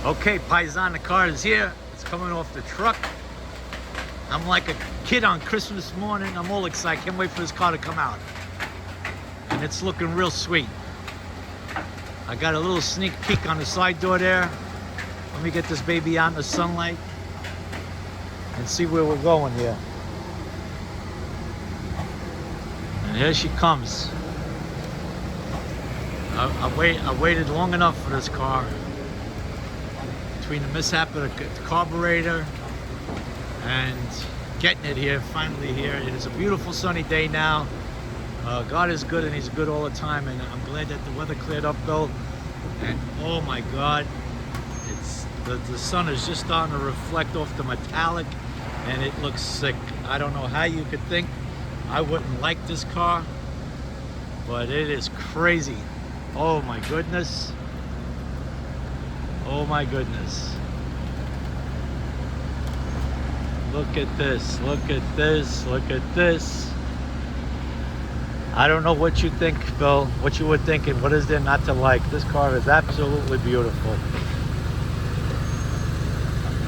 Okay, Paisan, the car is here. It's coming off the truck. I'm like a kid on Christmas morning. I'm all excited. Can't wait for this car to come out. And it's looking real sweet. I got a little sneak peek on the side door there. Let me get this baby out in the sunlight and see where we're going here. And here she comes. I waited long enough for this car. Between the mishap of the carburetor and getting it here, finally here. It is a beautiful sunny day now. God is good and he's good all the time, and I'm glad that the weather cleared up though. And oh my God, it's the sun is just starting to reflect off the metallic and it looks sick. I don't know how you could think I wouldn't like this car, but it is crazy. Oh my goodness. Oh my goodness. Look at this, look at this, look at this. I don't know what you think, Phil, what you were thinking. What is there not to like? This car is absolutely beautiful.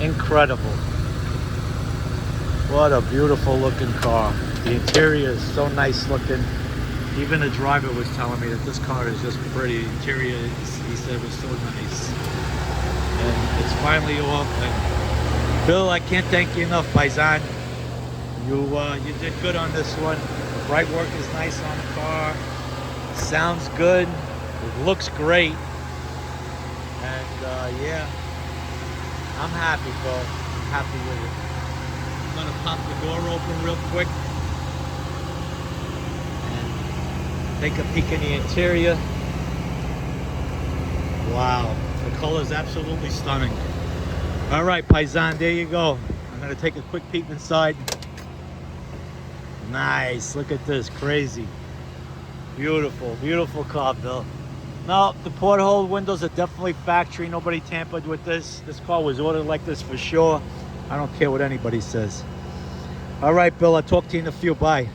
Incredible. What a beautiful looking car. The interior is so nice looking. Even the driver was telling me that this car is just pretty. The interior, he said, was so nice. And it's finally off. And Bill, I can't thank you enough, Paisan. You did good on this one. The bright work is nice on the car. Sounds good. It looks great. And yeah, I'm happy, Bill. I'm happy with it. I'm gonna pop the door open real quick and take a peek in the interior. Wow, the color is absolutely stunning. All right, Paisan, there you go. I'm gonna take a quick peek inside. Nice, look at this, crazy. Beautiful, beautiful car, Bill. Now, the porthole windows are definitely factory. Nobody tampered with this. This car was ordered like this for sure. I don't care what anybody says. All right, Bill, I'll talk to you in a few. Bye.